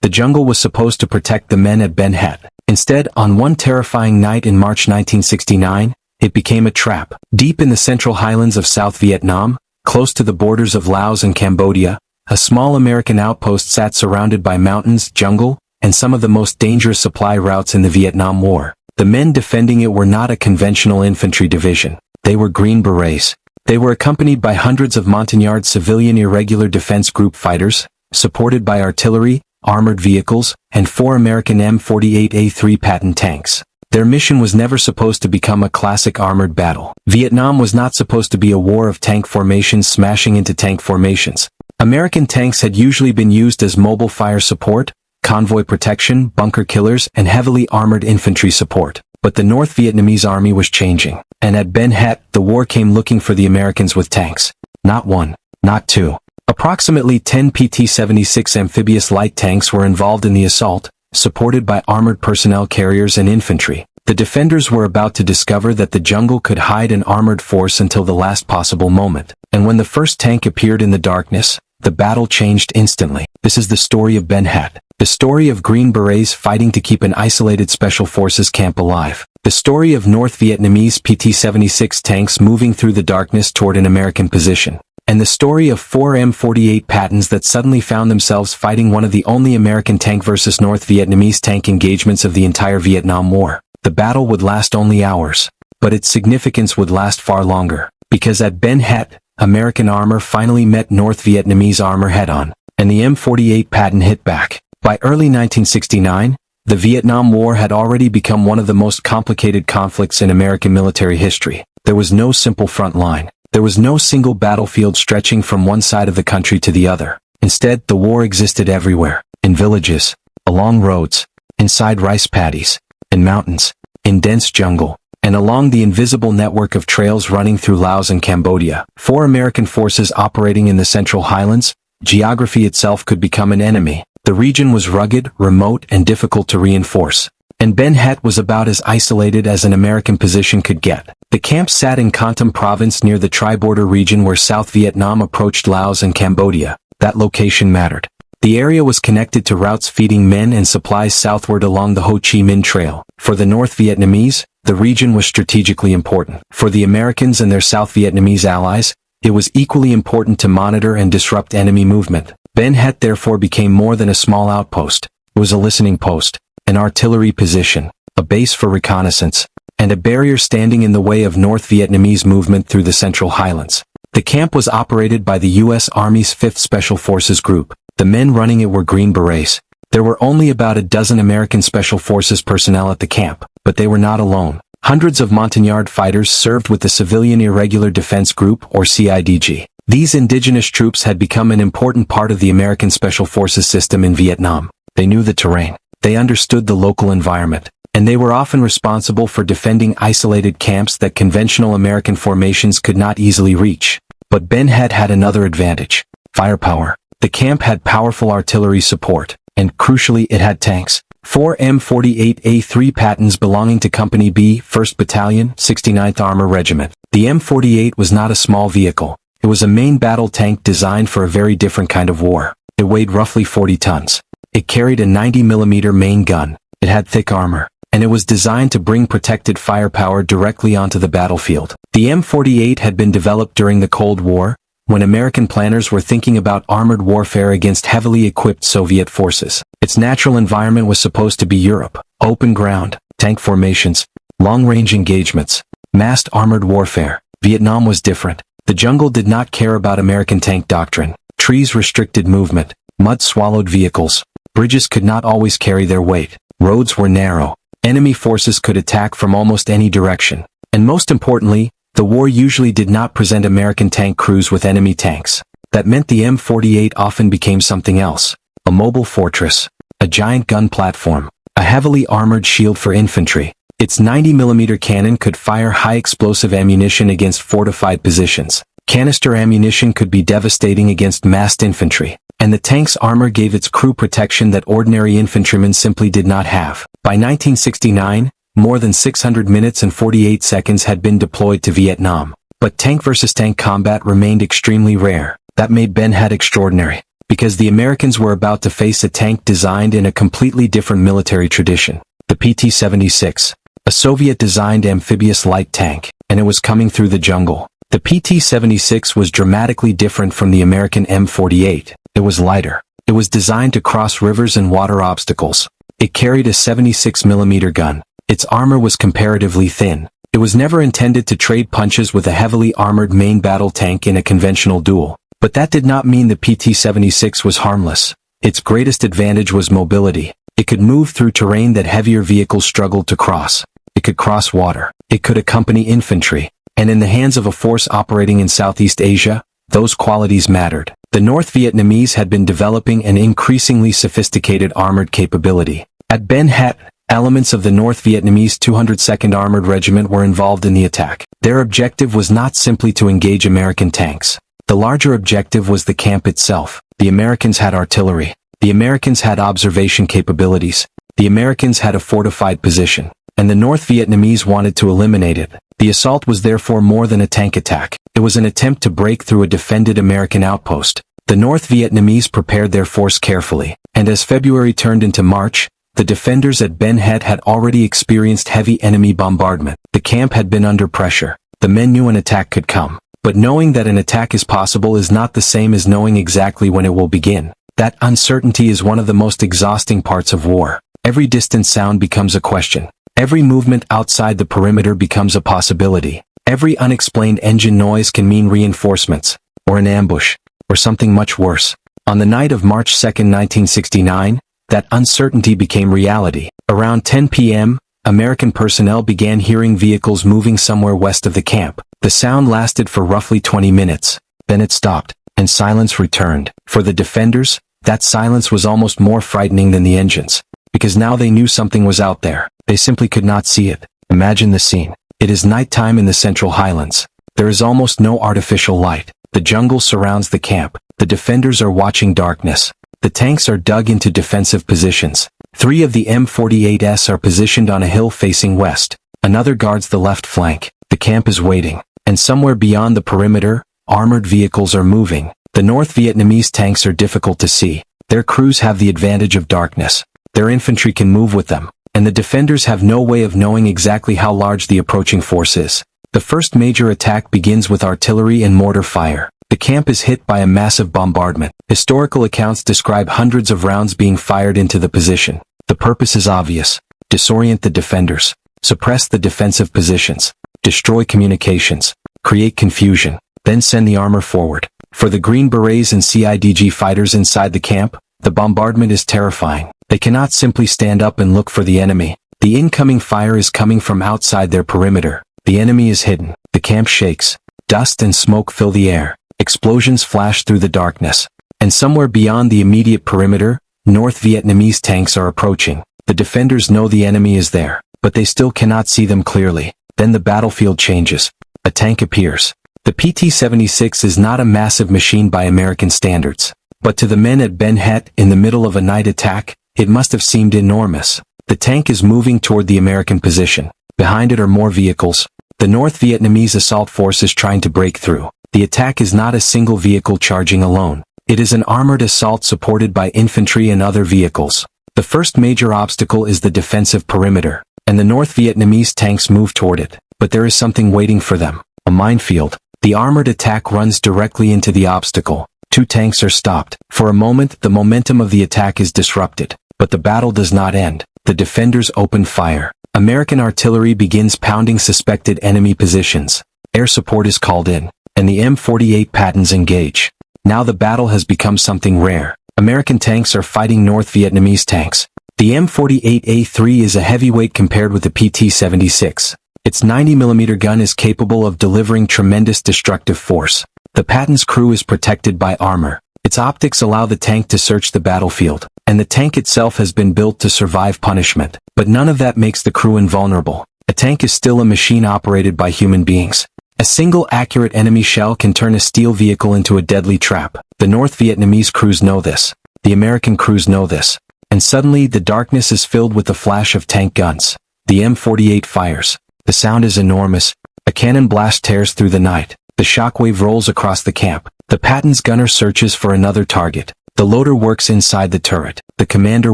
The jungle was supposed to protect the men at Ben Het. Instead, on one terrifying night in March 1969, it became a trap. Deep in the Central Highlands of South Vietnam, close to the borders of Laos and Cambodia, a small American outpost sat surrounded by mountains, jungle, and some of the most dangerous supply routes in the Vietnam War. The men defending it were not a conventional infantry division. They were Green Berets. They were accompanied by hundreds of Montagnard civilian irregular defense group fighters, supported by artillery, armored vehicles, and 4 American M48A3 Patton tanks. Their mission was never supposed to become a classic armored battle. Vietnam was not supposed to be a war of tank formations smashing into tank formations. American tanks had usually been used as mobile fire support, convoy protection, bunker killers, and heavily armored infantry support. But the North Vietnamese army was changing, and at Ben Het, the war came looking for the Americans with tanks. Not one, not two. Approximately 10 PT-76 amphibious light tanks were involved in the assault, supported by armored personnel carriers and infantry. The defenders were about to discover that the jungle could hide an armored force until the last possible moment. And when the first tank appeared in the darkness, the battle changed instantly. This is the story of Ben Het. The story of Green Berets fighting to keep an isolated special forces camp alive. The story of North Vietnamese PT-76 tanks moving through the darkness toward an American position. And the story of 4 M48 Pattons that suddenly found themselves fighting one of the only American tank versus North Vietnamese tank engagements of the entire Vietnam War. The battle would last only hours, but its significance would last far longer, because at Ben Het, American armor finally met North Vietnamese armor head-on, and the M48 Patton hit back. By early 1969, the Vietnam War had already become one of the most complicated conflicts in American military history. There was no simple front line. There was no single battlefield stretching from one side of the country to the other. Instead, the war existed everywhere, in villages, along roads, inside rice paddies, in mountains, in dense jungle, and along the invisible network of trails running through Laos and Cambodia. 4 American forces operating in the Central Highlands, geography itself could become an enemy. The region was rugged, remote, and difficult to reinforce. And Ben Het was about as isolated as an American position could get. The camp sat in Con Tum province near the tri-border region where South Vietnam approached Laos and Cambodia. That location mattered. The area was connected to routes feeding men and supplies southward along the Ho Chi Minh Trail. For the North Vietnamese, the region was strategically important. For the Americans and their South Vietnamese allies, it was equally important to monitor and disrupt enemy movement. Ben Het therefore became more than a small outpost. It was a listening post, an artillery position, a base for reconnaissance, and a barrier standing in the way of North Vietnamese movement through the Central Highlands. The camp was operated by the U.S. Army's 5th Special Forces Group. The men running it were Green Berets. There were only about a dozen American Special Forces personnel at the camp, but they were not alone. Hundreds of Montagnard fighters served with the Civilian Irregular Defense Group, or CIDG. These indigenous troops had become an important part of the American Special Forces system in Vietnam. They knew the terrain. They understood the local environment. And they were often responsible for defending isolated camps that conventional American formations could not easily reach. But Ben Het had another advantage: firepower. The camp had powerful artillery support, and crucially it had tanks. 4 M48A3 Pattons belonging to Company B, 1st Battalion, 69th Armor Regiment. The M48 was not a small vehicle. It was a main battle tank designed for a very different kind of war. It weighed roughly 40 tons. It carried a 90mm main gun. It had thick armor, and it was designed to bring protected firepower directly onto the battlefield. The M48 had been developed during the Cold War, when American planners were thinking about armored warfare against heavily equipped Soviet forces. Its natural environment was supposed to be Europe: open ground, tank formations, long-range engagements, massed armored warfare. Vietnam was different. The jungle did not care about American tank doctrine. Trees restricted movement. Mud swallowed vehicles. Bridges could not always carry their weight. Roads were narrow. Enemy forces could attack from almost any direction. And most importantly, the war usually did not present American tank crews with enemy tanks. That meant the M48 often became something else: a mobile fortress, a giant gun platform, a heavily armored shield for infantry. Its 90mm cannon could fire high-explosive ammunition against fortified positions. Canister ammunition could be devastating against massed infantry. And the tank's armor gave its crew protection that ordinary infantrymen simply did not have. By 1969, more than 600 minutes and 48 seconds had been deployed to Vietnam. But tank versus tank combat remained extremely rare. That made Ben Het extraordinary. because the Americans were about to face a tank designed in a completely different military tradition. The PT-76, a Soviet-designed amphibious light tank, and it was coming through the jungle. The PT-76 was dramatically different from the American M48. It was lighter. It was designed to cross rivers and water obstacles. It carried a 76mm gun. Its armor was comparatively thin. It was never intended to trade punches with a heavily armored main battle tank in a conventional duel. But that did not mean the PT-76 was harmless. Its greatest advantage was mobility. It could move through terrain that heavier vehicles struggled to cross. It could cross water. It could accompany infantry. And in the hands of a force operating in Southeast Asia, those qualities mattered. The North Vietnamese had been developing an increasingly sophisticated armored capability. At Ben Het, elements of the North Vietnamese 202nd Armored Regiment were involved in the attack. Their objective was not simply to engage American tanks. The larger objective was the camp itself. The Americans had artillery. The Americans had observation capabilities. The Americans had a fortified position. And the North Vietnamese wanted to eliminate it. The assault was therefore more than a tank attack. It was an attempt to break through a defended American outpost. The North Vietnamese prepared their force carefully, and as February turned into March, the defenders at Ben Het had already experienced heavy enemy bombardment. The camp had been under pressure. The men knew an attack could come. But knowing that an attack is possible is not the same as knowing exactly when it will begin. That uncertainty is one of the most exhausting parts of war. Every distant sound becomes a question. Every movement outside the perimeter becomes a possibility. Every unexplained engine noise can mean reinforcements, or an ambush, or something much worse. On the night of March 2, 1969, that uncertainty became reality. Around 10 p.m., American personnel began hearing vehicles moving somewhere west of the camp. The sound lasted for roughly 20 minutes. Then it stopped, and silence returned. For the defenders, that silence was almost more frightening than the engines, because now they knew something was out there. They simply could not see it. Imagine the scene. It is nighttime in the Central Highlands. There is almost no artificial light. The jungle surrounds the camp. The defenders are watching darkness. The tanks are dug into defensive positions. 3 of the M48s are positioned on a hill facing west. Another guards the left flank. The camp is waiting. And somewhere beyond the perimeter, armored vehicles are moving. The North Vietnamese tanks are difficult to see. Their crews have the advantage of darkness. Their infantry can move with them. And the defenders have no way of knowing exactly how large the approaching force is. The first major attack begins with artillery and mortar fire. The camp is hit by a massive bombardment. Historical accounts describe hundreds of rounds being fired into the position. The purpose is obvious. Disorient the defenders. Suppress the defensive positions. Destroy communications. Create confusion. Then send the armor forward. For the Green Berets and CIDG fighters inside the camp, the bombardment is terrifying. They cannot simply stand up and look for the enemy. The incoming fire is coming from outside their perimeter. The enemy is hidden. The camp shakes. Dust and smoke fill the air. Explosions flash through the darkness. And somewhere beyond the immediate perimeter, North Vietnamese tanks are approaching. The defenders know the enemy is there, but they still cannot see them clearly. Then the battlefield changes. A tank appears. The PT-76 is not a massive machine by American standards. But to the men at Ben Het, in the middle of a night attack, it must have seemed enormous. The tank is moving toward the American position. Behind it are more vehicles. The North Vietnamese assault force is trying to break through. The attack is not a single vehicle charging alone. It is an armored assault supported by infantry and other vehicles. The first major obstacle is the defensive perimeter, and the North Vietnamese tanks move toward it. But there is something waiting for them. A minefield. The armored attack runs directly into the obstacle. 2 tanks are stopped. For a moment, the momentum of the attack is disrupted. But the battle does not end. The defenders open fire. American artillery begins pounding suspected enemy positions. Air support is called in, and the M48 Pattons engage. Now the battle has become something rare. American tanks are fighting North Vietnamese tanks. The M48A3 is a heavyweight compared with the PT-76. Its 90mm gun is capable of delivering tremendous destructive force. The Patton's crew is protected by armor. Its optics allow the tank to search the battlefield, and the tank itself has been built to survive punishment. But none of that makes the crew invulnerable. A tank is still a machine operated by human beings. A single accurate enemy shell can turn a steel vehicle into a deadly trap. The North Vietnamese crews know this. The American crews know this. And suddenly the darkness is filled with the flash of tank guns. The M48 fires. The sound is enormous. A cannon blast tears through the night. The shockwave rolls across the camp. The Patton's gunner searches for another target. The loader works inside the turret. The commander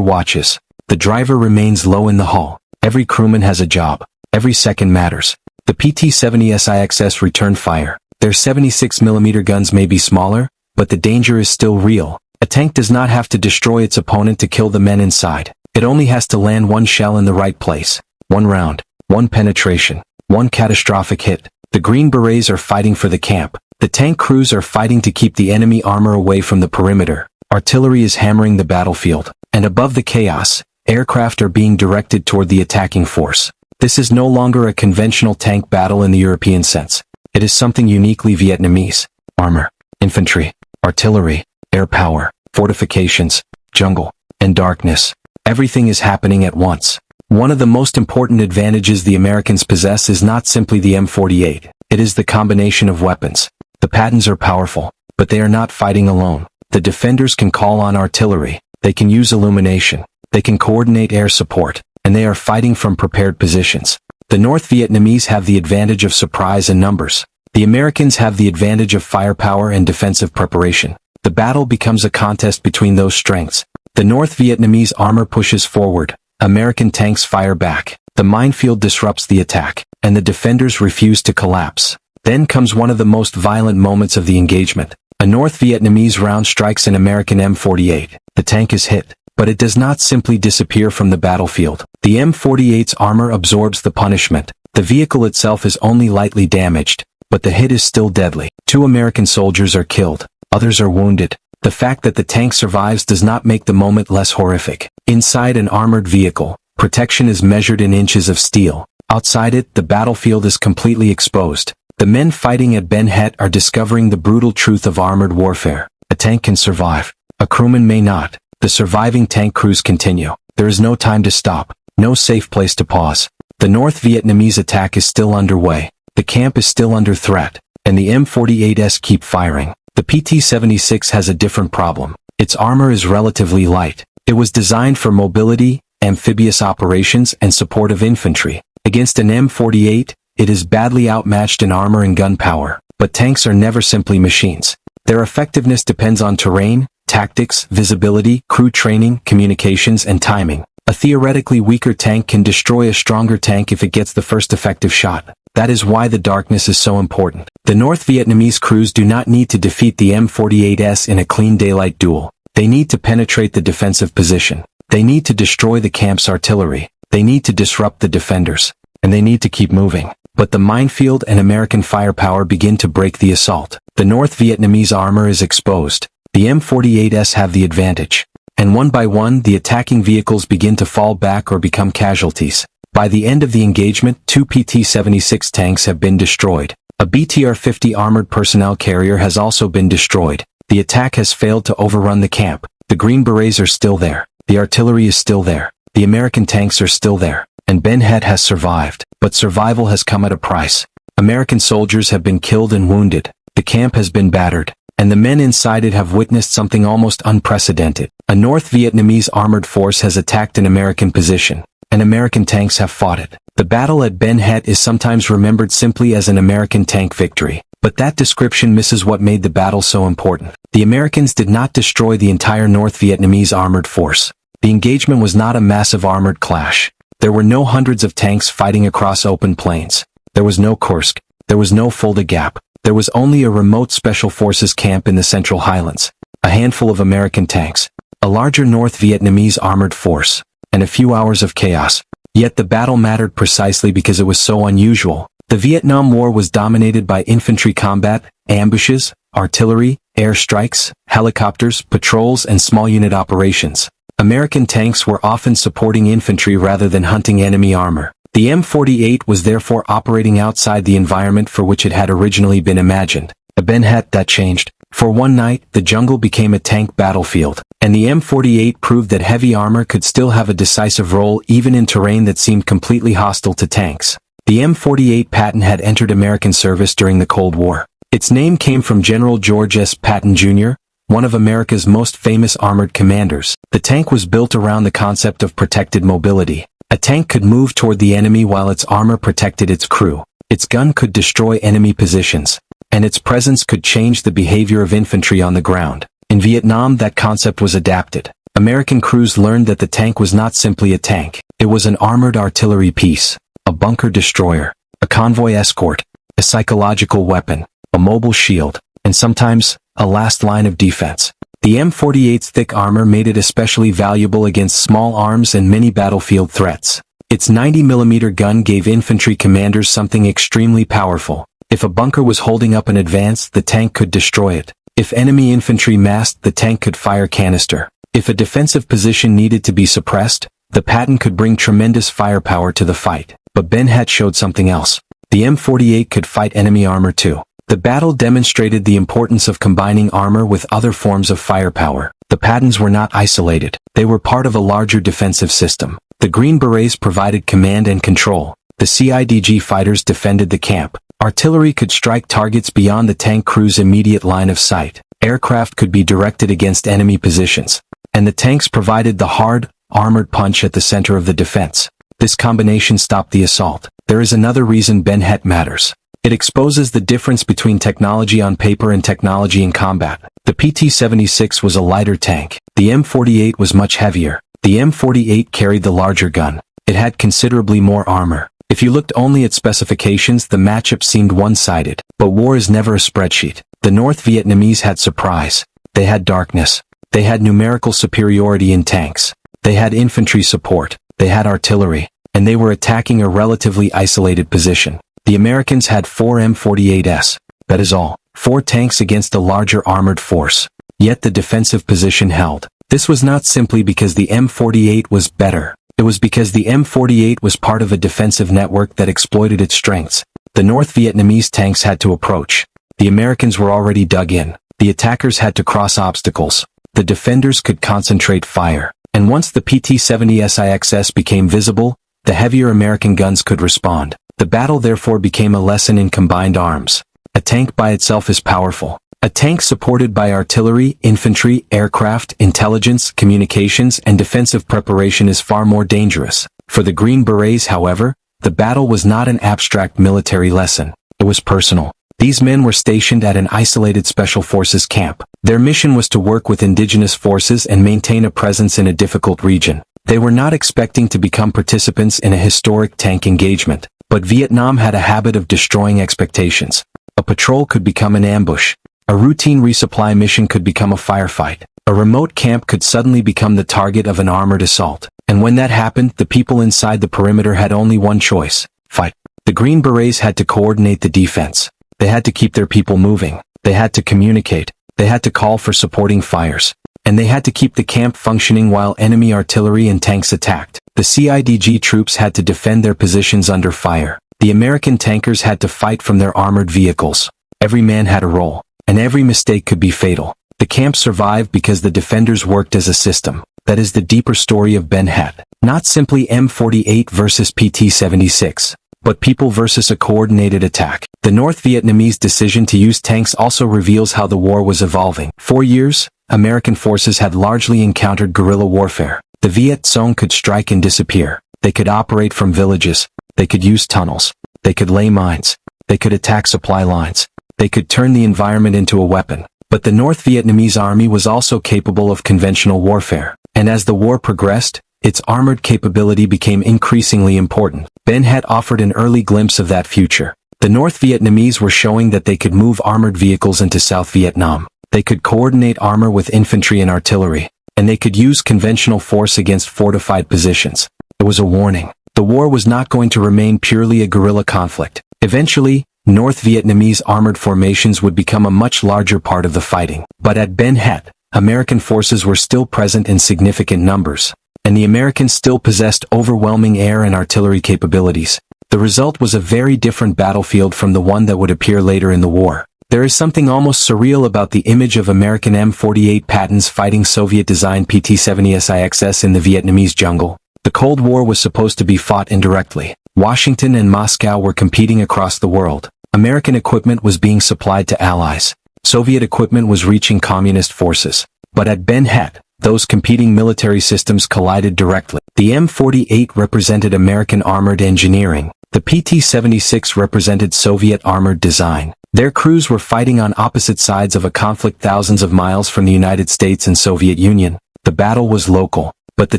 watches. The driver remains low in the hull. Every crewman has a job. Every second matters. The PT-76 return fire. Their 76mm guns may be smaller, but the danger is still real. A tank does not have to destroy its opponent to kill the men inside. It only has to land one shell in the right place. One round. One penetration. One catastrophic hit. The Green Berets are fighting for the camp. The tank crews are fighting to keep the enemy armor away from the perimeter. Artillery is hammering the battlefield. And above the chaos, aircraft are being directed toward the attacking force. This is no longer a conventional tank battle in the European sense. It is something uniquely Vietnamese. Armor, infantry, artillery, air power, fortifications, jungle, and darkness. Everything is happening at once. One of the most important advantages the Americans possess is not simply the M48. It is the combination of weapons. The Pattons are powerful, but they are not fighting alone. The defenders can call on artillery. They can use illumination. They can coordinate air support. And they are fighting from prepared positions. The North Vietnamese have the advantage of surprise and numbers. The Americans have the advantage of firepower and defensive preparation. The battle becomes a contest between those strengths. The North Vietnamese armor pushes forward. American tanks fire back. The minefield disrupts the attack, and the defenders refuse to collapse. Then comes one of the most violent moments of the engagement. A North Vietnamese round strikes an American M48. The tank is hit, but it does not simply disappear from the battlefield. The M48's armor absorbs the punishment. The vehicle itself is only lightly damaged, but the hit is still deadly. 2 American soldiers are killed. Others are wounded. The fact that the tank survives does not make the moment less horrific. Inside an armored vehicle, protection is measured in inches of steel. Outside it, the battlefield is completely exposed. The men fighting at Ben Het are discovering the brutal truth of armored warfare. A tank can survive. A crewman may not. The surviving tank crews continue. There is no time to stop. No safe place to pause. The North Vietnamese attack is still underway. The camp is still under threat. And the M48s keep firing. The PT-76 has a different problem. Its armor is relatively light. It was designed for mobility, amphibious operations, and support of infantry. Against an M48, it is badly outmatched in armor and gun power. But tanks are never simply machines. Their effectiveness depends on terrain, tactics, visibility, crew training, communications, and timing. A theoretically weaker tank can destroy a stronger tank if it gets the first effective shot. That is why the darkness is so important. The North Vietnamese crews do not need to defeat the M48s in a clean daylight duel. They need to penetrate the defensive position. They need to destroy the camp's artillery. They need to disrupt the defenders. And they need to keep moving. But the minefield and American firepower begin to break the assault. The North Vietnamese armor is exposed. The M48s have the advantage. And one by one, the attacking vehicles begin to fall back or become casualties. By the end of the engagement, 2 PT-76 tanks have been destroyed. A BTR-50 armored personnel carrier has also been destroyed. The attack has failed to overrun the camp. The Green Berets are still there. The artillery is still there. The American tanks are still there. And Ben Het has survived. But survival has come at a price. American soldiers have been killed and wounded. The camp has been battered. And the men inside it have witnessed something almost unprecedented. A North Vietnamese armored force has attacked an American position. And American tanks have fought it. The battle at Ben Het is sometimes remembered simply as an American tank victory. But that description misses what made the battle so important. The Americans did not destroy the entire North Vietnamese armored force. The engagement was not a massive armored clash. There were no hundreds of tanks fighting across open plains. There was no Kursk. There was no Fulda Gap. There was only a remote special forces camp in the Central Highlands. A handful of American tanks. A larger North Vietnamese armored force. And a few hours of chaos. Yet the battle mattered precisely because it was so unusual. The Vietnam War was dominated by infantry combat, ambushes, artillery, airstrikes, helicopters, patrols, and small unit operations. American tanks were often supporting infantry rather than hunting enemy armor. The M48 was therefore operating outside the environment for which it had originally been imagined. At Ben Het that changed. For one night, the jungle became a tank battlefield, and the M48 proved that heavy armor could still have a decisive role even in terrain that seemed completely hostile to tanks. The M48 Patton had entered American service during the Cold War. Its name came from General George S. Patton, Jr., one of America's most famous armored commanders. The tank was built around the concept of protected mobility. A tank could move toward the enemy while its armor protected its crew. Its gun could destroy enemy positions. And its presence could change the behavior of infantry on the ground. In Vietnam, that concept was adapted. American crews learned that the tank was not simply a tank. It was an armored artillery piece, a bunker destroyer, a convoy escort, a psychological weapon, a mobile shield, and sometimes, a last line of defense. The M48's thick armor made it especially valuable against small arms and many battlefield threats. Its 90mm gun gave infantry commanders something extremely powerful. If a bunker was holding up an advance, the tank could destroy it. If enemy infantry massed, the tank could fire canister. If a defensive position needed to be suppressed, the Patton could bring tremendous firepower to the fight. But Ben Het showed something else. The M48 could fight enemy armor too. The battle demonstrated the importance of combining armor with other forms of firepower. The Pattons were not isolated. They were part of a larger defensive system. The Green Berets provided command and control. The CIDG fighters defended the camp. Artillery could strike targets beyond the tank crew's immediate line of sight. Aircraft could be directed against enemy positions. And the tanks provided the hard, armored punch at the center of the defense. This combination stopped the assault. There is another reason Ben Het matters. It exposes the difference between technology on paper and technology in combat. The PT-76 was a lighter tank. The M48 was much heavier. The M48 carried the larger gun. It had considerably more armor. If you looked only at specifications, the matchup seemed one-sided. But war is never a spreadsheet. The North Vietnamese had surprise. They had darkness. They had numerical superiority in tanks. They had infantry support. They had artillery. And they were attacking a relatively isolated position. The Americans had 4 M48s. That is all. 4 tanks against a larger armored force. Yet the defensive position held. This was not simply because the M48 was better. It was because the M48 was part of a defensive network that exploited its strengths. The North Vietnamese tanks had to approach. The Americans were already dug in. The attackers had to cross obstacles. The defenders could concentrate fire. And once the PT-76 became visible, the heavier American guns could respond. The battle therefore became a lesson in combined arms. A tank by itself is powerful. A tank supported by artillery, infantry, aircraft, intelligence, communications, and defensive preparation is far more dangerous. For the Green Berets, however, the battle was not an abstract military lesson. It was personal. These men were stationed at an isolated special forces camp. Their mission was to work with indigenous forces and maintain a presence in a difficult region. They were not expecting to become participants in a historic tank engagement. But Vietnam had a habit of destroying expectations. A patrol could become an ambush. A routine resupply mission could become a firefight. A remote camp could suddenly become the target of an armored assault. And when that happened, the people inside the perimeter had only one choice: fight. The Green Berets had to coordinate the defense. They had to keep their people moving. They had to communicate. They had to call for supporting fires. And they had to keep the camp functioning while enemy artillery and tanks attacked. The CIDG troops had to defend their positions under fire. The American tankers had to fight from their armored vehicles. Every man had a role, and every mistake could be fatal. The camp survived because the defenders worked as a system. That is the deeper story of Ben Het. Not simply M48 versus PT-76, but people versus a coordinated attack. The North Vietnamese decision to use tanks also reveals how the war was evolving. For years, American forces had largely encountered guerrilla warfare. The Viet Cong could strike and disappear. They could operate from villages. They could use tunnels. They could lay mines. They could attack supply lines. They could turn the environment into a weapon. But the North Vietnamese army was also capable of conventional warfare. And as the war progressed, its armored capability became increasingly important. Ben Het offered an early glimpse of that future. The North Vietnamese were showing that they could move armored vehicles into South Vietnam. They could coordinate armor with infantry and artillery. And they could use conventional force against fortified positions. It was a warning. The war was not going to remain purely a guerrilla conflict. Eventually, North Vietnamese armored formations would become a much larger part of the fighting. But at Ben Het, American forces were still present in significant numbers. And the Americans still possessed overwhelming air and artillery capabilities. The result was a very different battlefield from the one that would appear later in the war. There is something almost surreal about the image of American M48 Pattons fighting Soviet-designed PT-76 in the Vietnamese jungle. The Cold War was supposed to be fought indirectly. Washington and Moscow were competing across the world. American equipment was being supplied to allies. Soviet equipment was reaching communist forces. But at Ben Het, those competing military systems collided directly. The M48 represented American armored engineering. The PT-76 represented Soviet armored design. Their crews were fighting on opposite sides of a conflict thousands of miles from the United States and Soviet Union. The battle was local, but the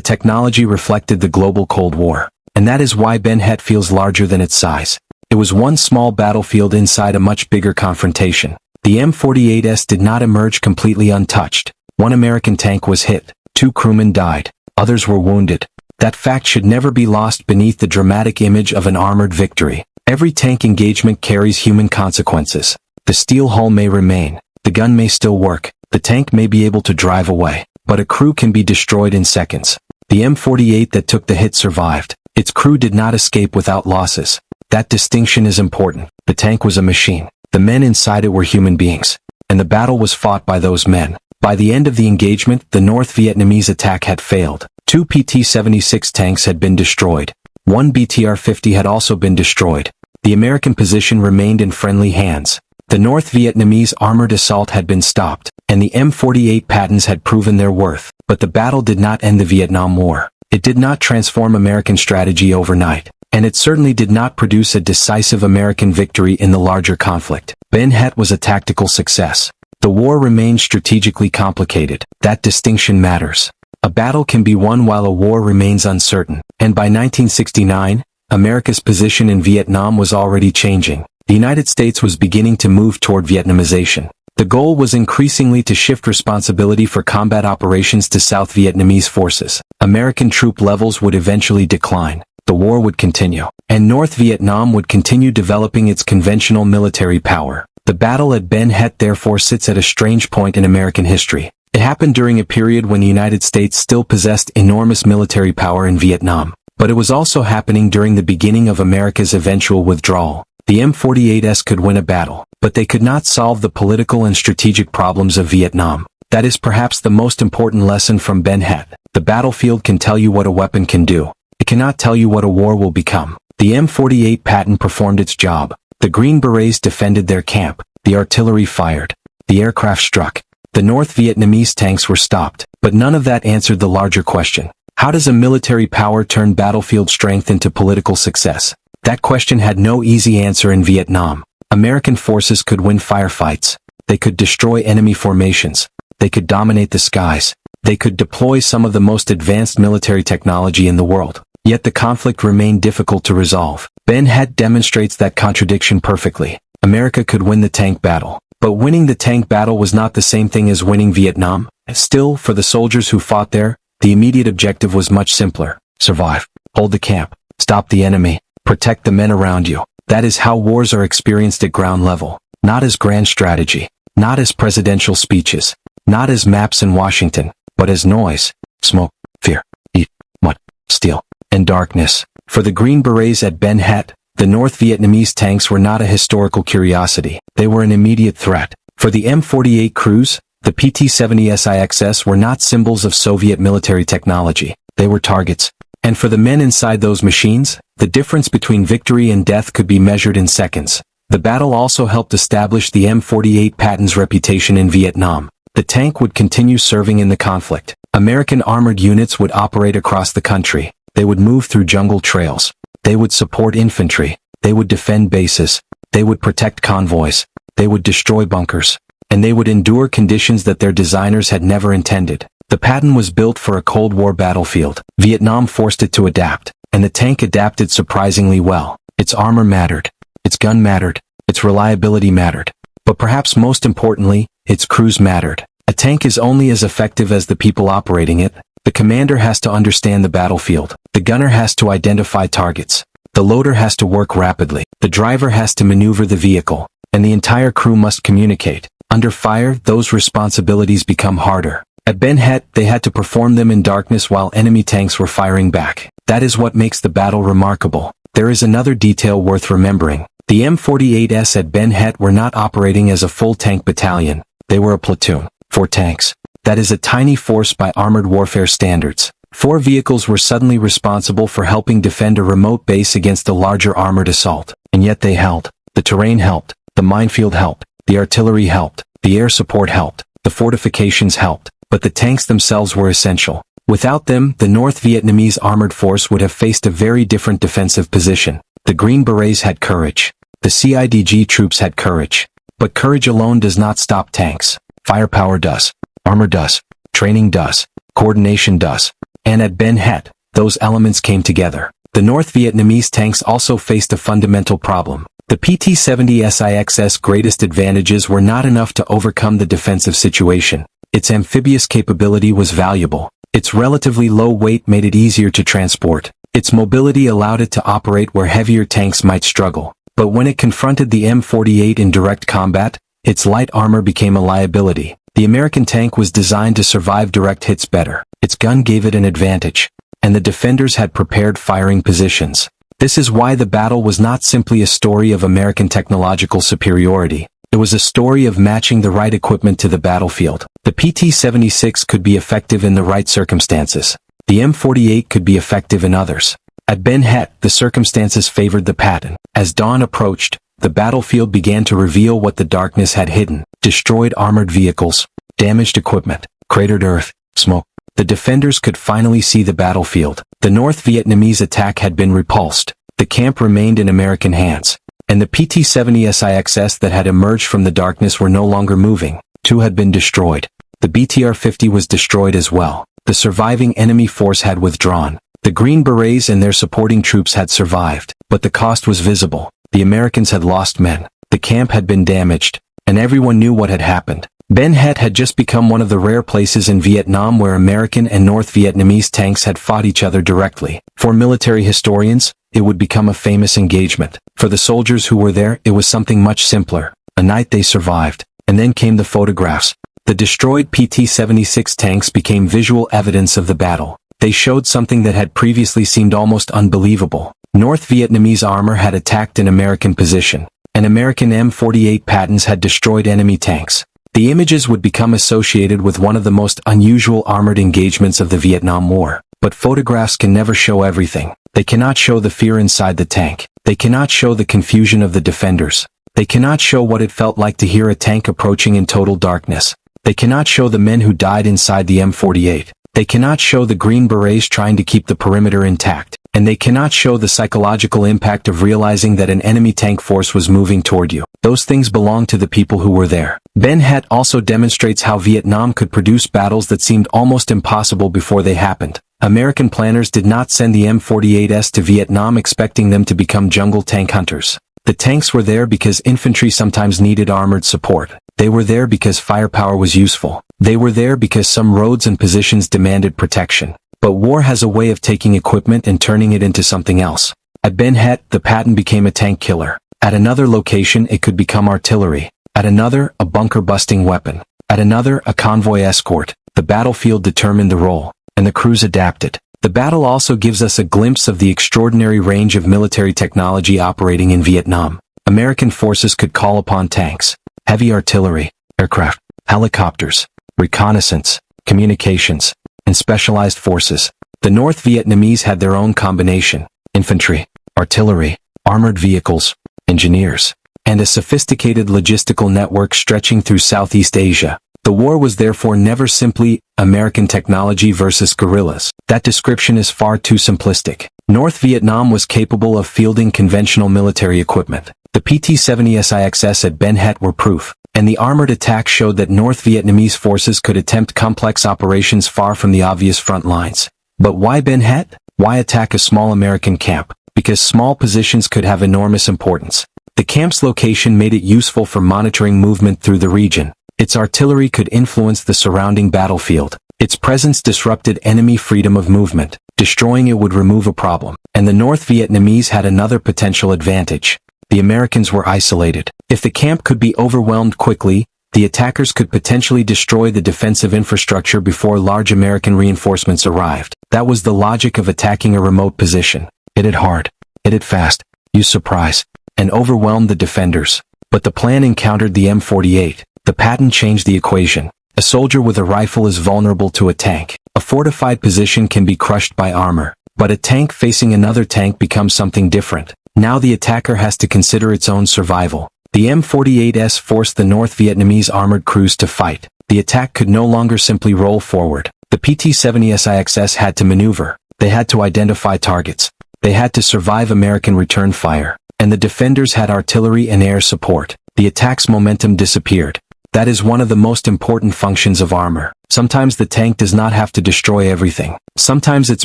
technology reflected the global Cold War. And that is why Ben Het feels larger than its size. It was one small battlefield inside a much bigger confrontation. The M48s did not emerge completely untouched. One American tank was hit, 2 crewmen died, others were wounded. That fact should never be lost beneath the dramatic image of an armored victory. Every tank engagement carries human consequences. The steel hull may remain, the gun may still work, the tank may be able to drive away, but a crew can be destroyed in seconds. The M48 that took the hit survived. Its crew did not escape without losses. That distinction is important. The tank was a machine. The men inside it were human beings. And the battle was fought by those men. By the end of the engagement, the North Vietnamese attack had failed. 2 PT-76 tanks had been destroyed. 1 BTR-50 had also been destroyed. The American position remained in friendly hands. The North Vietnamese armored assault had been stopped, and the M48 Pattons had proven their worth. But the battle did not end the Vietnam War. It did not transform American strategy overnight, and it certainly did not produce a decisive American victory in the larger conflict. Ben Het was a tactical success. The war remained strategically complicated. That distinction matters. A battle can be won while a war remains uncertain, and by 1969, America's position in Vietnam was already changing. The United States was beginning to move toward Vietnamization. The goal was increasingly to shift responsibility for combat operations to South Vietnamese forces. American troop levels would eventually decline. The war would continue, and North Vietnam would continue developing its conventional military power. The battle at Ben Het therefore sits at a strange point in American history. It happened during a period when the United States still possessed enormous military power in Vietnam, but it was also happening during the beginning of America's eventual withdrawal. The M48s could win a battle, but they could not solve the political and strategic problems of Vietnam. That is perhaps the most important lesson from Ben Het. The battlefield can tell you what a weapon can do. It cannot tell you what a war will become. The M48 Patton performed its job. The Green Berets defended their camp. The artillery fired. The aircraft struck. The North Vietnamese tanks were stopped. But none of that answered the larger question. How does a military power turn battlefield strength into political success? That question had no easy answer in Vietnam. American forces could win firefights. They could destroy enemy formations. They could dominate the skies. They could deploy some of the most advanced military technology in the world. Yet the conflict remained difficult to resolve. Ben Het demonstrates that contradiction perfectly. America could win the tank battle. But winning the tank battle was not the same thing as winning Vietnam. Still, for the soldiers who fought there, the immediate objective was much simpler. Survive. Hold the camp. Stop the enemy. Protect the men around you. That is how wars are experienced at ground level. Not as grand strategy. Not as presidential speeches. Not as maps in Washington. But as noise, smoke, fear, heat, mud, steel, and darkness. For the Green Berets at Ben Het, the North Vietnamese tanks were not a historical curiosity. They were an immediate threat. For the M48 crews, the PT-76 were not symbols of Soviet military technology. They were targets. And for the men inside those machines, the difference between victory and death could be measured in seconds. The battle also helped establish the M48 Pattons' reputation in Vietnam. The tank would continue serving in the conflict. American armored units would operate across the country. They would move through jungle trails. They would support infantry. They would defend bases. They would protect convoys. They would destroy bunkers. And they would endure conditions that their designers had never intended. The Patton was built for a Cold War battlefield. Vietnam forced it to adapt, and the tank adapted surprisingly well. Its armor mattered. Its gun mattered. Its reliability mattered. But perhaps most importantly, its crews mattered. A tank is only as effective as the people operating it. The commander has to understand the battlefield. The gunner has to identify targets. The loader has to work rapidly. The driver has to maneuver the vehicle. And the entire crew must communicate. Under fire, those responsibilities become harder. At Ben Het, they had to perform them in darkness while enemy tanks were firing back. That is what makes the battle remarkable. There is another detail worth remembering. The M48s at Ben Het were not operating as a full tank battalion. They were a platoon. 4 tanks. That is a tiny force by armored warfare standards. 4 vehicles were suddenly responsible for helping defend a remote base against a larger armored assault. And yet they held. The terrain helped. The minefield helped. The artillery helped. The air support helped. The fortifications helped. But the tanks themselves were essential. Without them, the North Vietnamese armored force would have faced a very different defensive position. The Green Berets had courage. The CIDG troops had courage. But courage alone does not stop tanks. Firepower does. Armor does. Training does. Coordination does. And at Ben Het, those elements came together. The North Vietnamese tanks also faced a fundamental problem. The PT-76's greatest advantages were not enough to overcome the defensive situation. Its amphibious capability was valuable. Its relatively low weight made it easier to transport. Its mobility allowed it to operate where heavier tanks might struggle. But when it confronted the M48 in direct combat, its light armor became a liability. The American tank was designed to survive direct hits better. Its gun gave it an advantage. And the defenders had prepared firing positions. This is why the battle was not simply a story of American technological superiority. It was a story of matching the right equipment to the battlefield. The PT-76 could be effective in the right circumstances. The M48 could be effective in others. At Ben Het, the circumstances favored the Patton. As dawn approached, the battlefield began to reveal what the darkness had hidden. Destroyed armored vehicles, damaged equipment, cratered earth, smoke. The defenders could finally see the battlefield. The North Vietnamese attack had been repulsed. The camp remained in American hands. And the PT-76 that had emerged from the darkness were no longer moving. Two had been destroyed. The BTR-50 was destroyed as well. The surviving enemy force had withdrawn. The Green Berets and their supporting troops had survived. But the cost was visible. The Americans had lost men. The camp had been damaged. And everyone knew what had happened. Ben Het had just become one of the rare places in Vietnam where American and North Vietnamese tanks had fought each other directly. For military historians, it would become a famous engagement. For the soldiers who were there, it was something much simpler. A night they survived. And then came the photographs. The destroyed PT-76 tanks became visual evidence of the battle. They showed something that had previously seemed almost unbelievable. North Vietnamese armor had attacked an American position. And American M48 Pattons had destroyed enemy tanks. The images would become associated with one of the most unusual armored engagements of the Vietnam War. But photographs can never show everything. They cannot show the fear inside the tank. They cannot show the confusion of the defenders. They cannot show what it felt like to hear a tank approaching in total darkness. They cannot show the men who died inside the M48. They cannot show the Green Berets trying to keep the perimeter intact. And they cannot show the psychological impact of realizing that an enemy tank force was moving toward you. Those things belong to the people who were there. Ben Het also demonstrates how Vietnam could produce battles that seemed almost impossible before they happened. American planners did not send the M48s to Vietnam expecting them to become jungle tank hunters. The tanks were there because infantry sometimes needed armored support. They were there because firepower was useful. They were there because some roads and positions demanded protection. But war has a way of taking equipment and turning it into something else. At Ben Het, the Patton became a tank killer. At another location, it could become artillery. At another, a bunker-busting weapon. At another, a convoy escort. The battlefield determined the role, and the crews adapted. The battle also gives us a glimpse of the extraordinary range of military technology operating in Vietnam. American forces could call upon tanks, heavy artillery, aircraft, helicopters, reconnaissance, communications, and specialized forces. The North Vietnamese had their own combination: infantry, artillery, armored vehicles, engineers, and a sophisticated logistical network stretching through Southeast Asia. The war was therefore never simply American technology versus guerrillas. That description is far too simplistic. North Vietnam was capable of fielding conventional military equipment. The PT-76 at Ben Het were proof. And the armored attack showed that North Vietnamese forces could attempt complex operations far from the obvious front lines. But why Ben Het? Why attack a small American camp? Because small positions could have enormous importance. The camp's location made it useful for monitoring movement through the region. Its artillery could influence the surrounding battlefield. Its presence disrupted enemy freedom of movement. Destroying it would remove a problem. And the North Vietnamese had another potential advantage. The Americans were isolated. If the camp could be overwhelmed quickly, the attackers could potentially destroy the defensive infrastructure before large American reinforcements arrived. That was the logic of attacking a remote position. Hit it hard, hit it fast, use surprise, and overwhelm the defenders. But the plan encountered the M48. The Patton changed the equation. A soldier with a rifle is vulnerable to a tank. A fortified position can be crushed by armor. But a tank facing another tank becomes something different. Now the attacker has to consider its own survival. The M48s forced the North Vietnamese armored crews to fight. The attack could no longer simply roll forward. The PT-76 had to maneuver. They had to identify targets. They had to survive American return fire. And the defenders had artillery and air support. the attack's momentum disappeared. That is one of the most important functions of armor. Sometimes the tank does not have to destroy everything. Sometimes its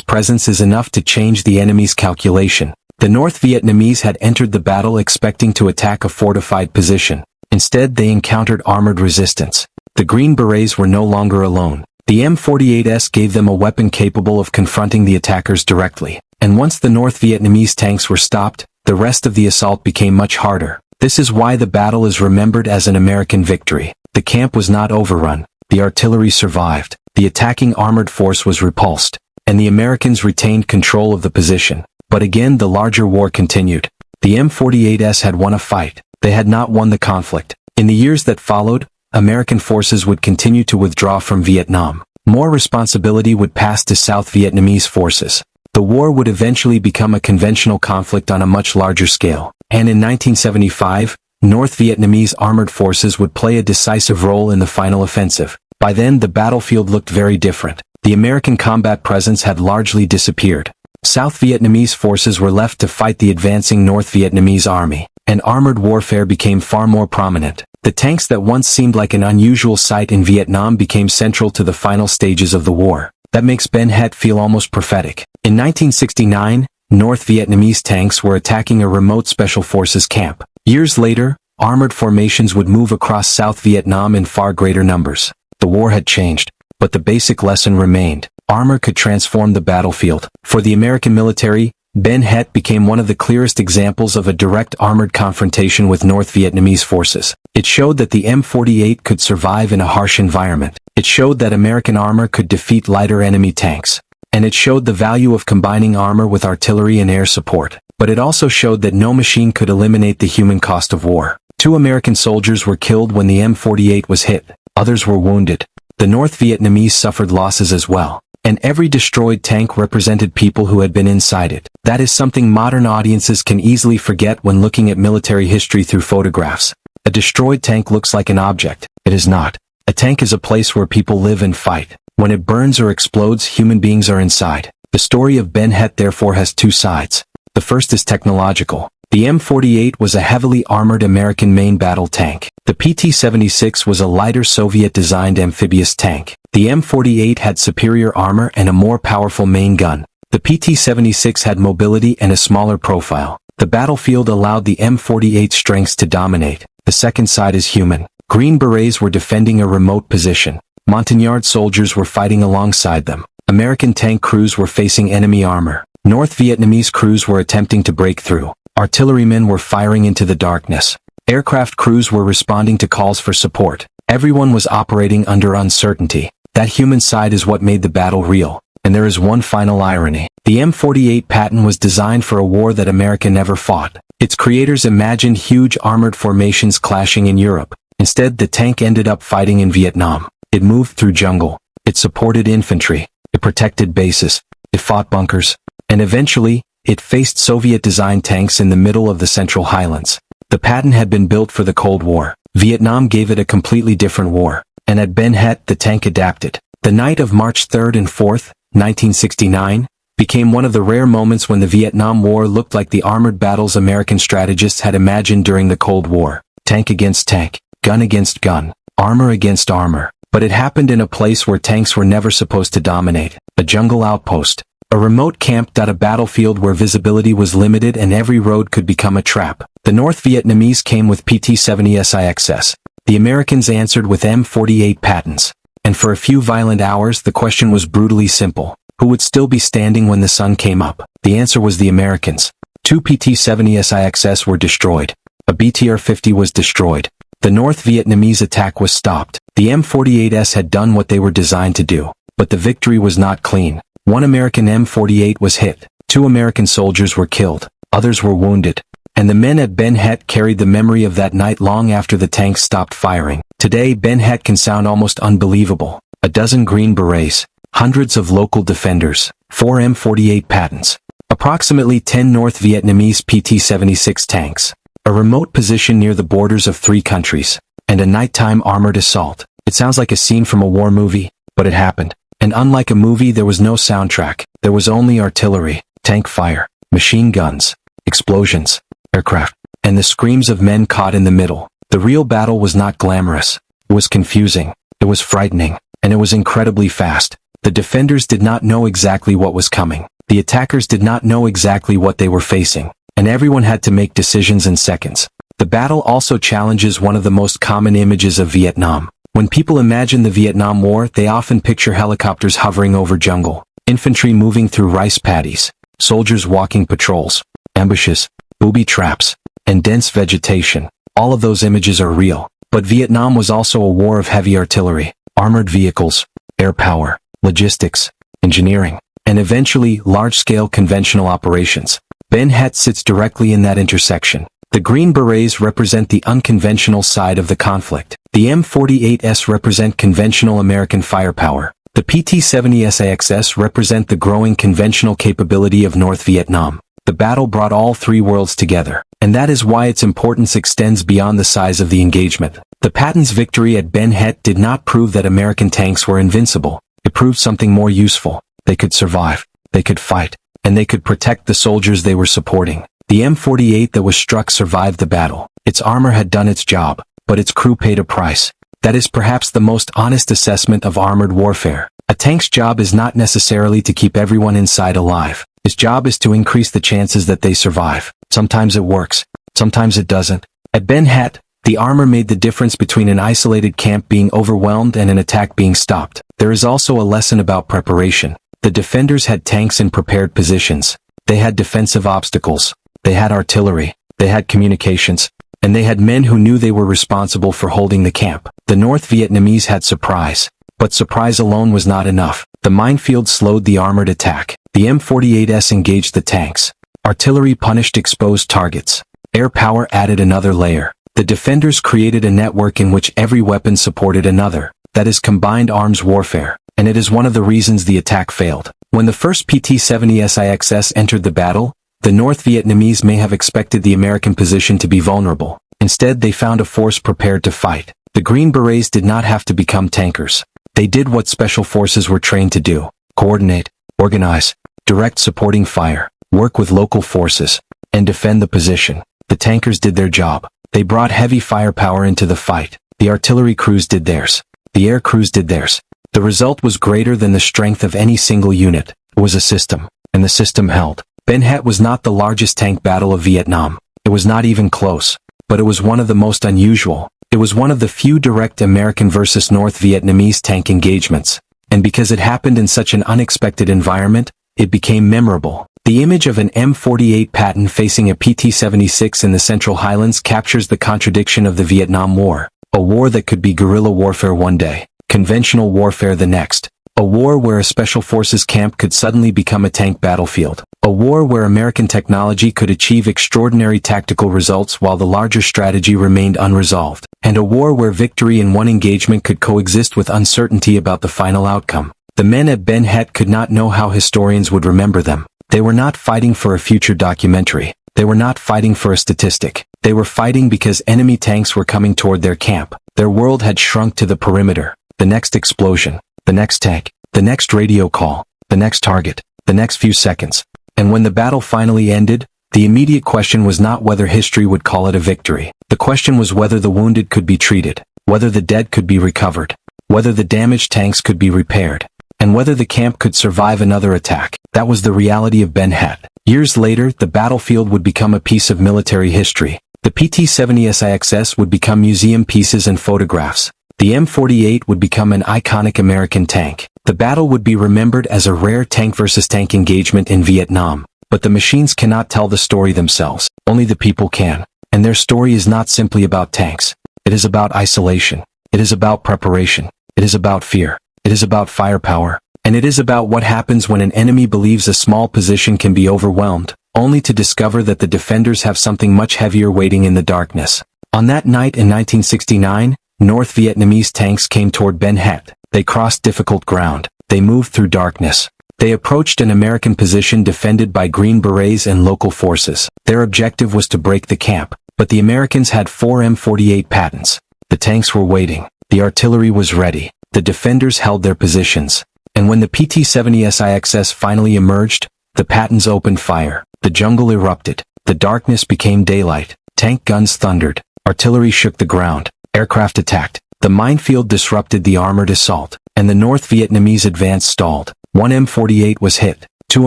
presence is enough to change the enemy's calculation. The North Vietnamese had entered the battle expecting to attack a fortified position. Instead, they encountered armored resistance. The Green Berets were no longer alone. The M48s gave them a weapon capable of confronting the attackers directly. And once the North Vietnamese tanks were stopped, the rest of the assault became much harder. This is why the battle is remembered as an American victory. The camp was not overrun. The artillery survived. The attacking armored force was repulsed. And the Americans retained control of the position. But again, the larger war continued. The M48s had won a fight. They had not won the conflict. In the years that followed, American forces would continue to withdraw from Vietnam. More responsibility would pass to South Vietnamese forces. The war would eventually become a conventional conflict on a much larger scale. And in 1975, North Vietnamese armored forces would play a decisive role in the final offensive. By then, the battlefield looked very different. The American combat presence had largely disappeared. South Vietnamese forces were left to fight the advancing North Vietnamese army, and armored warfare became far more prominent. The tanks that once seemed like an unusual sight in Vietnam became central to the final stages of the war. That makes Ben Het feel almost prophetic. In 1969, North Vietnamese tanks were attacking a remote special forces camp. Years later, armored formations would move across South Vietnam in far greater numbers. The war had changed, but the basic lesson remained. Armor could transform the battlefield. For the American military, Ben Het became one of the clearest examples of a direct armored confrontation with North Vietnamese forces. It showed that the M48 could survive in a harsh environment. It showed that American armor could defeat lighter enemy tanks. And it showed the value of combining armor with artillery and air support. But it also showed that no machine could eliminate the human cost of war. 2 American soldiers were killed when the M48 was hit. Others were wounded. The North Vietnamese suffered losses as well. And every destroyed tank represented people who had been inside it. That is something modern audiences can easily forget when looking at military history through photographs. A destroyed tank looks like an object. It is not. A tank is a place where people live and fight. When it burns or explodes, human beings are inside. The story of Ben Het therefore has 2 sides. The first is technological. The M48 was a heavily armored American main battle tank. The PT-76 was a lighter Soviet-designed amphibious tank. The M48 had superior armor and a more powerful main gun. The PT-76 had mobility and a smaller profile. The battlefield allowed the M48's strengths to dominate. The second side is human. Green Berets were defending a remote position. Montagnard soldiers were fighting alongside them. American tank crews were facing enemy armor. North Vietnamese crews were attempting to break through. Artillerymen were firing into the darkness. Aircraft crews were responding to calls for support. Everyone was operating under uncertainty. That human side is what made the battle real. And there is one final irony. The M48 Patton was designed for a war that America never fought. Its creators imagined huge armored formations clashing in Europe. Instead, the tank ended up fighting in Vietnam. It moved through jungle. It supported infantry. It protected bases. It fought bunkers. And eventually, it faced Soviet-designed tanks in the middle of the Central Highlands. The Patton had been built for the Cold War. Vietnam gave it a completely different war. And at Ben Het, the tank adapted. The night of March 3rd and 4th, 1969, became one of the rare moments when the Vietnam War looked like the armored battles American strategists had imagined during the Cold War. Tank against tank, gun against gun, armor against armor. But it happened in a place where tanks were never supposed to dominate. A jungle outpost. A remote camp. A battlefield where visibility was limited and every road could become a trap. The North Vietnamese came with PT-76. The Americans answered with M48 Pattons. And for a few violent hours the question was brutally simple. Who would still be standing when the sun came up? The answer was the Americans. 2 PT-76 were destroyed. A BTR-50 was destroyed. The North Vietnamese attack was stopped. The M48s had done what they were designed to do. But the victory was not clean. 1 American M48 was hit. 2 American soldiers were killed. Others were wounded. And the men at Ben Het carried the memory of that night long after the tanks stopped firing. Today, Ben Het can sound almost unbelievable. A dozen Green Berets, hundreds of local defenders, 4 M48 Pattons, approximately 10 North Vietnamese PT-76 tanks, a remote position near the borders of 3 countries, and a nighttime armored assault. It sounds like a scene from a war movie, but it happened. And unlike a movie, there was no soundtrack. There was only artillery, tank fire, machine guns, explosions, aircraft, and the screams of men caught in the middle. The real battle was not glamorous. It was confusing. It was frightening. And it was incredibly fast. The defenders did not know exactly what was coming. The attackers did not know exactly what they were facing. And everyone had to make decisions in seconds. The battle also challenges one of the most common images of Vietnam. When people imagine the Vietnam War, they often picture helicopters hovering over jungle, infantry moving through rice paddies, soldiers walking patrols, ambushes, booby traps, and dense vegetation. All of those images are real. But Vietnam was also a war of heavy artillery, armored vehicles, air power, logistics, engineering, and eventually large-scale conventional operations. Ben Het sits directly in that intersection. The Green Berets represent the unconventional side of the conflict. The M48s represent conventional American firepower. The PT-76 represent the growing conventional capability of North Vietnam. The battle brought all three worlds together, and that is why its importance extends beyond the size of the engagement. The Pattons' victory at Ben Het did not prove that American tanks were invincible. It proved something more useful. They could survive, they could fight, and they could protect the soldiers they were supporting. The M48 that was struck survived the battle. Its armor had done its job, but its crew paid a price. That is perhaps the most honest assessment of armored warfare. A tank's job is not necessarily to keep everyone inside alive. Its job is to increase the chances that they survive. Sometimes it works, sometimes it doesn't. At Ben Het, the armor made the difference between an isolated camp being overwhelmed and an attack being stopped. There is also a lesson about preparation. The defenders had tanks in prepared positions. They had defensive obstacles. They had artillery. They had communications. And they had men who knew they were responsible for holding the camp. The North Vietnamese had surprise. But surprise alone was not enough. The minefield slowed the armored attack. The M48s engaged the tanks. Artillery punished exposed targets. Air power added another layer. The defenders created a network in which every weapon supported another. That is combined arms warfare. And it is one of the reasons the attack failed. When the first PT-76 entered the battle, the North Vietnamese may have expected the American position to be vulnerable. Instead, they found a force prepared to fight. The Green Berets did not have to become tankers. They did what special forces were trained to do: coordinate, organize, direct supporting fire, work with local forces, and defend the position. The tankers did their job. They brought heavy firepower into the fight. The artillery crews did theirs. The air crews did theirs. The result was greater than the strength of any single unit. It was a system, and the system held. Ben Het was not the largest tank battle of Vietnam. It was not even close. But it was one of the most unusual. It was one of the few direct American versus North Vietnamese tank engagements. And because it happened in such an unexpected environment, it became memorable. The image of an M48 Patton facing a PT-76 in the Central Highlands captures the contradiction of the Vietnam War. A war that could be guerrilla warfare one day, conventional warfare the next. A war where a special forces camp could suddenly become a tank battlefield. A war where American technology could achieve extraordinary tactical results while the larger strategy remained unresolved. And a war where victory in one engagement could coexist with uncertainty about the final outcome. The men at Ben Het could not know how historians would remember them. They were not fighting for a future documentary. They were not fighting for a statistic. They were fighting because enemy tanks were coming toward their camp. Their world had shrunk to the perimeter. The next explosion. The next tank. The next radio call. The next target. The next few seconds. And when the battle finally ended, the immediate question was not whether history would call it a victory. The question was whether the wounded could be treated, whether the dead could be recovered, whether the damaged tanks could be repaired, and whether the camp could survive another attack. That was the reality of Ben Het. Years later, the battlefield would become a piece of military history. The PT-76 would become museum pieces and photographs. The M48 would become an iconic American tank. The battle would be remembered as a rare tank versus tank engagement in Vietnam. But the machines cannot tell the story themselves. Only the people can. And their story is not simply about tanks. It is about isolation. It is about preparation. It is about fear. It is about firepower. And it is about what happens when an enemy believes a small position can be overwhelmed, only to discover that the defenders have something much heavier waiting in the darkness. On that night in 1969, North Vietnamese tanks came toward Ben Het. They crossed difficult ground. They moved through darkness. They approached an American position defended by Green Berets and local forces. Their objective was to break the camp, but the Americans had 4 M48 Pattons. The tanks were waiting. The artillery was ready. The defenders held their positions. And when the PT-76 finally emerged, the Pattons opened fire. The jungle erupted. The darkness became daylight. Tank guns thundered. Artillery shook the ground. Aircraft attacked. The minefield disrupted the armored assault, and the North Vietnamese advance stalled. One M48 was hit. 2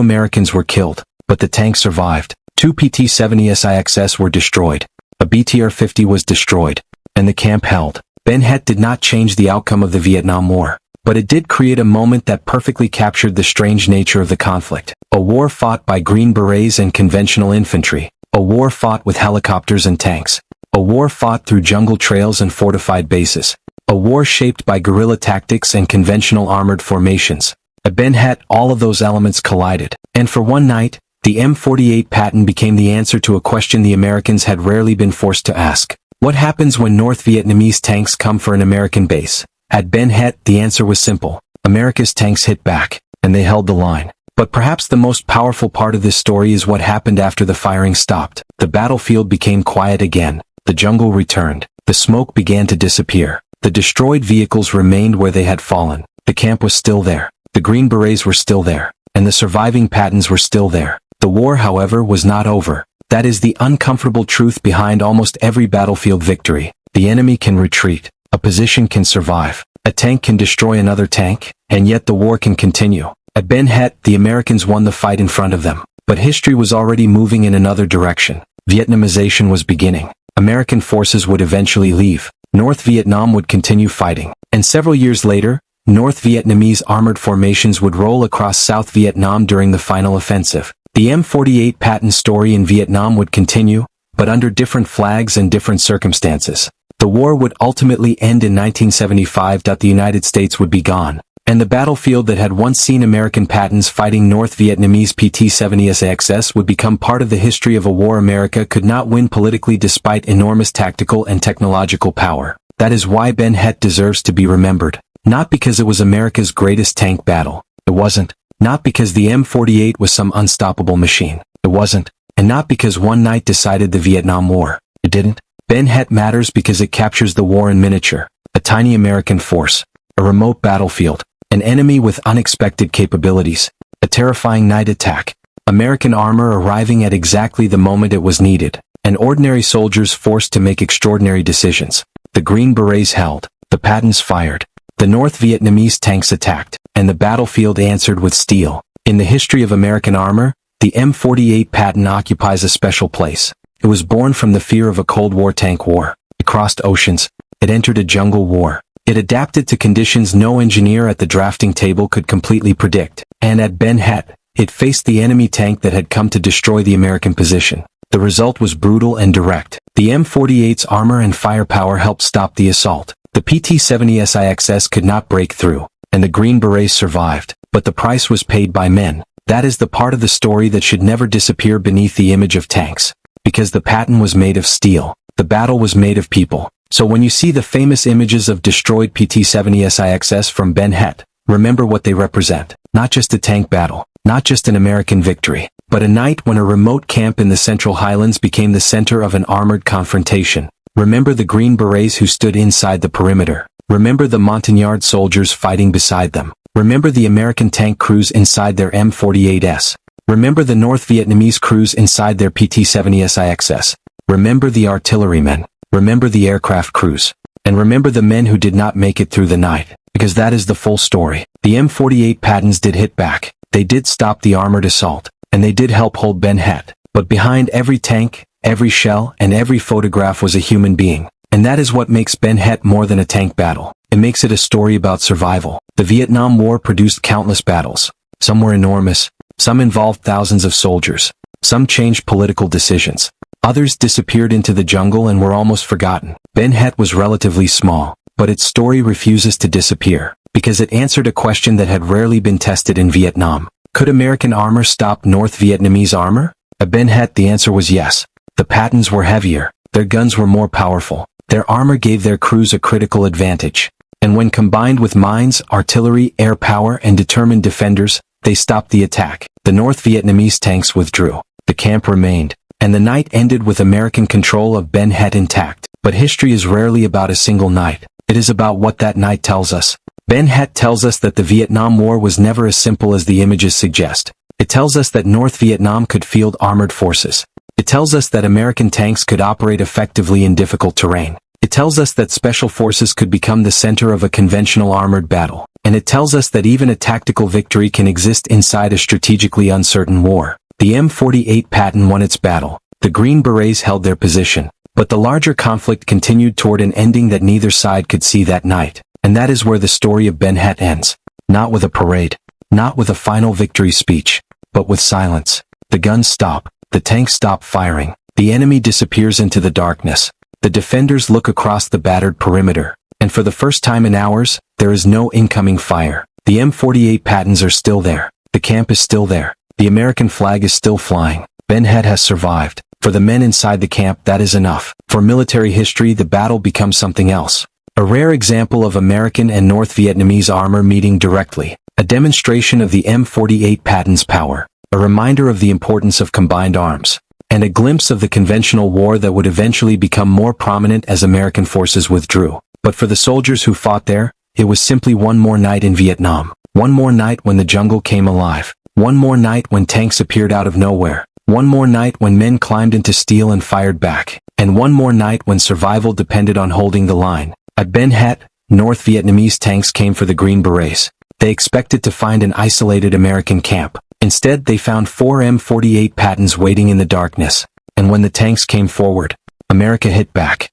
Americans were killed, but the tank survived. 2 PT-76 were destroyed. A BTR-50 was destroyed, and the camp held. Ben Het did not change the outcome of the Vietnam War, but it did create a moment that perfectly captured the strange nature of the conflict. A war fought by Green Berets and conventional infantry. A war fought with helicopters and tanks. A war fought through jungle trails and fortified bases. A war shaped by guerrilla tactics and conventional armored formations. At Ben Het, all of those elements collided, and for one night, the M48 Patton became the answer to a question the Americans had rarely been forced to ask. What happens when North Vietnamese tanks come for an American base? At Ben Het, the answer was simple. America's tanks hit back, and they held the line. But perhaps the most powerful part of this story is what happened after the firing stopped. The battlefield became quiet again. The jungle returned. The smoke began to disappear. The destroyed vehicles remained where they had fallen. The camp was still there. The Green Berets were still there. And the surviving Pattons were still there. The war, however, was not over. That is the uncomfortable truth behind almost every battlefield victory. The enemy can retreat. A position can survive. A tank can destroy another tank, and yet the war can continue. At Ben Het, the Americans won the fight in front of them. But history was already moving in another direction. Vietnamization was beginning. American forces would eventually leave. North Vietnam would continue fighting. And several years later, North Vietnamese armored formations would roll across South Vietnam during the final offensive. The M48 Patton story in Vietnam would continue, but under different flags and different circumstances. The war would ultimately end in 1975. The United States would be gone, and the battlefield that had once seen American Pattons fighting North Vietnamese PT-76 would become part of the history of a war America could not win politically despite enormous tactical and technological power. That is why Ben Het deserves to be remembered. Not because it was America's greatest tank battle. It wasn't. Not because the M48 was some unstoppable machine. It wasn't. And not because one night decided the Vietnam War. It didn't. Ben Het matters because it captures the war in miniature. A tiny American force. A remote battlefield. An enemy with unexpected capabilities. A terrifying night attack. American armor arriving at exactly the moment it was needed. And ordinary soldiers forced to make extraordinary decisions. The Green Berets held. The Pattons fired. The North Vietnamese tanks attacked, and the battlefield answered with steel. In the history of American armor, the M48 Patton occupies a special place. It was born from the fear of a Cold War tank war. It crossed oceans. It entered a jungle war. It adapted to conditions no engineer at the drafting table could completely predict. And at Ben Het, it faced the enemy tank that had come to destroy the American position. The result was brutal and direct. The M48's armor and firepower helped stop the assault. The PT-76 could not break through, and the Green Berets survived, but the price was paid by men. That is the part of the story that should never disappear beneath the image of tanks. Because the Patton was made of steel. The battle was made of people. So when you see the famous images of destroyed PT-76 from Ben Het, remember what they represent. Not just a tank battle, not just an American victory, but a night when a remote camp in the Central Highlands became the center of an armored confrontation. Remember the Green Berets who stood inside the perimeter. Remember the Montagnard soldiers fighting beside them. Remember the American tank crews inside their M48s. Remember the North Vietnamese crews inside their PT-76. Remember the artillerymen. Remember the aircraft crews. And remember the men who did not make it through the night. Because that is the full story. The M48 Pattons did hit back. They did stop the armored assault. And they did help hold Ben Het. But behind every tank, every shell, and every photograph was a human being. And that is what makes Ben Het more than a tank battle. It makes it a story about survival. The Vietnam War produced countless battles. Some were enormous. Some involved thousands of soldiers. Some changed political decisions. Others disappeared into the jungle and were almost forgotten. Ben Het was relatively small, but its story refuses to disappear, because it answered a question that had rarely been tested in Vietnam. Could American armor stop North Vietnamese armor? At Ben Het the answer was yes. The Pattons were heavier. Their guns were more powerful. Their armor gave their crews a critical advantage. And when combined with mines, artillery, air power, and determined defenders, they stopped the attack. The North Vietnamese tanks withdrew. The camp remained. And the night ended with American control of Ben Het intact. But history is rarely about a single night. It is about what that night tells us. Ben Het tells us that the Vietnam War was never as simple as the images suggest. It tells us that North Vietnam could field armored forces. It tells us that American tanks could operate effectively in difficult terrain. It tells us that special forces could become the center of a conventional armored battle. And it tells us that even a tactical victory can exist inside a strategically uncertain war. The M48 Patton won its battle. The Green Berets held their position. But the larger conflict continued toward an ending that neither side could see that night. And that is where the story of Ben Het ends. Not with a parade. Not with a final victory speech. But with silence. The guns stop. The tanks stop firing. The enemy disappears into the darkness. The defenders look across the battered perimeter. And for the first time in hours, there is no incoming fire. The M48 Pattons are still there. The camp is still there. The American flag is still flying. Ben Het has survived. For the men inside the camp, that is enough. For military history, the battle becomes something else. A rare example of American and North Vietnamese armor meeting directly. A demonstration of the M48 Patton's power. A reminder of the importance of combined arms. And a glimpse of the conventional war that would eventually become more prominent as American forces withdrew. But for the soldiers who fought there, it was simply one more night in Vietnam. One more night when the jungle came alive. One more night when tanks appeared out of nowhere. One more night when men climbed into steel and fired back. And one more night when survival depended on holding the line. At Ben Het, North Vietnamese tanks came for the Green Berets. They expected to find an isolated American camp. Instead, they found 4 M48 Pattons waiting in the darkness. And when the tanks came forward, America hit back.